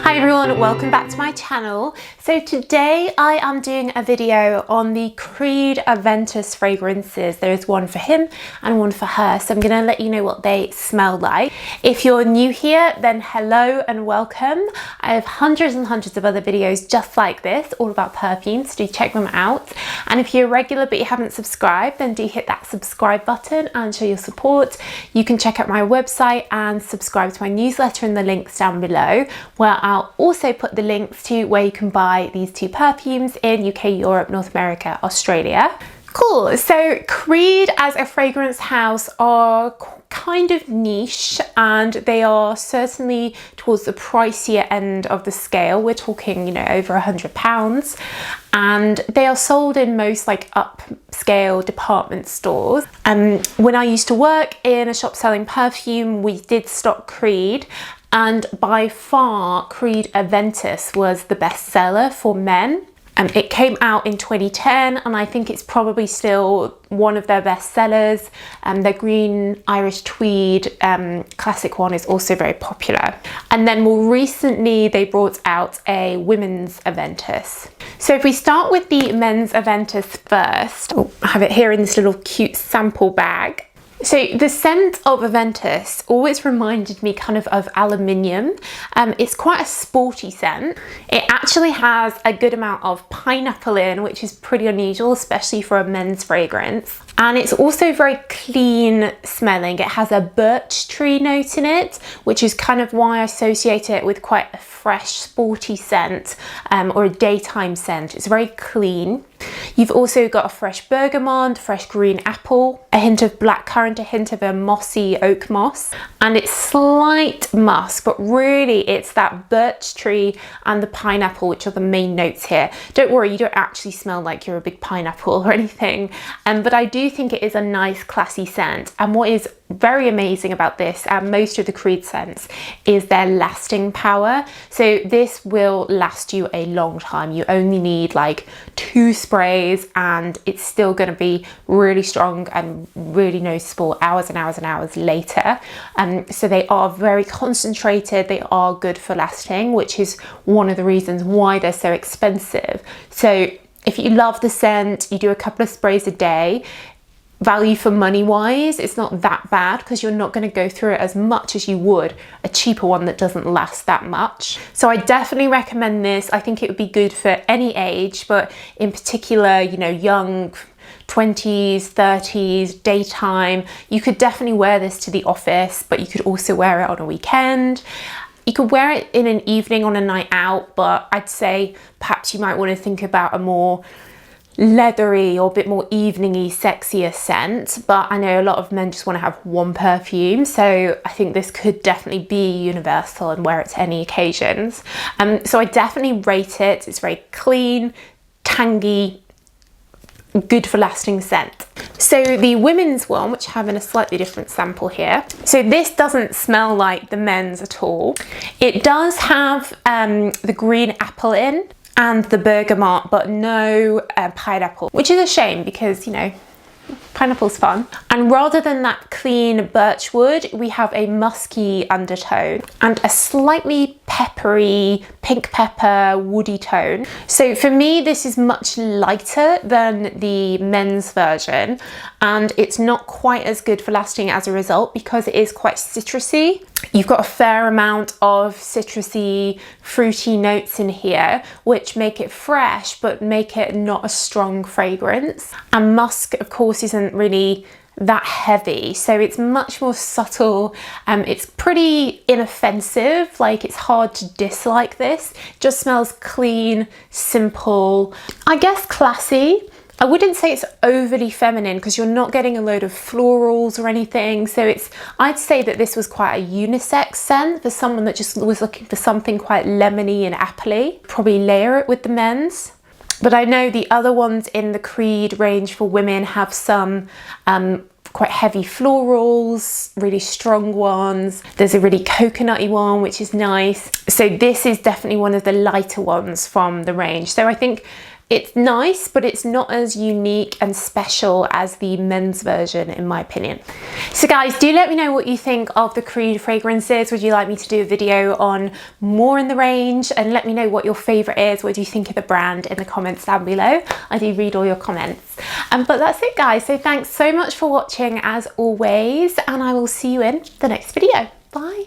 Hi everyone, welcome back to my channel. So today I am doing a video on the Creed Aventus fragrances. There is one for him and one for her, so I'm going to let you know what they smell like. If you're new here, then hello and welcome. I have hundreds and hundreds of other videos just like this, all about perfumes, so do check them out. And if you're a regular but you haven't subscribed, then do hit that subscribe button and show your support. You can check out my website and subscribe to my newsletter in the links down below, where I'll also put the links to where you can buy these two perfumes in UK, Europe, North America, Australia. Cool, so Creed as a fragrance house are kind of niche and they are certainly towards the pricier end of the scale. We're talking, you know, over £100, and they are sold in most like upscale department stores. When I used to work in a shop selling perfume, we did stock Creed, and by far Creed Aventus was the best seller for men. It came out in 2010 and I think it's probably still one of their best sellers. Their green Irish tweed classic one is also very popular. And then more recently they brought out a women's Aventus. So if we start with the men's Aventus first, I have it here in this little cute sample bag. So the scent of Aventus always reminded me kind of aluminium. It's quite a sporty scent. It actually has a good amount of pineapple in, which is pretty unusual, especially for a men's fragrance. And it's also very clean smelling. It has a birch tree note in it, which is kind of why I associate it with quite a fresh, sporty scent, or a daytime scent. It's very clean. You've also got a fresh bergamot, fresh green apple, a hint of blackcurrant, a hint of a mossy oak moss, and it's slight musk, but really it's that birch tree and the pineapple, which are the main notes here. Don't worry, you don't actually smell like you're a big pineapple or anything, but I do think it is a nice, classy scent. And what is very amazing about this and most of the Creed scents is their lasting power. So this will last you a long time. You only need like 2 sprays and it's still going to be really strong and really noticeable hours and hours and hours later. So they are very concentrated, they are good for lasting, which is one of the reasons why they're so expensive. So if you love the scent, you do a couple of sprays a day. Value for money wise, it's not that bad because you're not going to go through it as much as you would a cheaper one that doesn't last that much. So I definitely recommend this. I think it would be good for any age, but in particular, you know, young 20s, 30s, daytime. You could definitely wear this to the office, but you could also wear it on a weekend. You could wear it in an evening on a night out, but I'd say perhaps you might want to think about a more leathery or a bit more evening-y, sexier scent. But I know a lot of men just want to have one perfume, so I think this could definitely be universal and wear it to any occasions. So I definitely rate it. It's very clean, tangy, good for lasting scent. So the women's one, which I have in a slightly different sample here, so this doesn't smell like the men's at all. It does have the green apple in and the bergamot, but no pineapple, which is a shame because, you know, pineapple's fun. And rather than that clean birch wood, we have a musky undertone and a slightly peppery, pink pepper, woody tone. So for me, this is much lighter than the men's version, and it's not quite as good for lasting as a result because it is quite citrusy. You've got a fair amount of citrusy, fruity notes in here, which make it fresh, but make it not a strong fragrance. And musk, of course, isn't really that heavy, so it's much more subtle. It's pretty inoffensive, like it's hard to dislike this. It just smells clean, simple, I guess classy. I wouldn't say it's overly feminine because you're not getting a load of florals or anything. So I'd say that this was quite a unisex scent for someone that just was looking for something quite lemony and appley. Probably layer it with the men's. But I know the other ones in the Creed range for women have some quite heavy florals, really strong ones. There's a really coconutty one, which is nice. So this is definitely one of the lighter ones from the range. So I think It's nice, but it's not as unique and special as the men's version, in my opinion. So guys, do let me know what you think of the Creed fragrances. Would you like me to do a video on more in the range? And let me know what your favorite is. What do you think of the brand in the comments down below? I do read all your comments. But that's it, guys. So thanks so much for watching as always, and I will see you in the next video. Bye.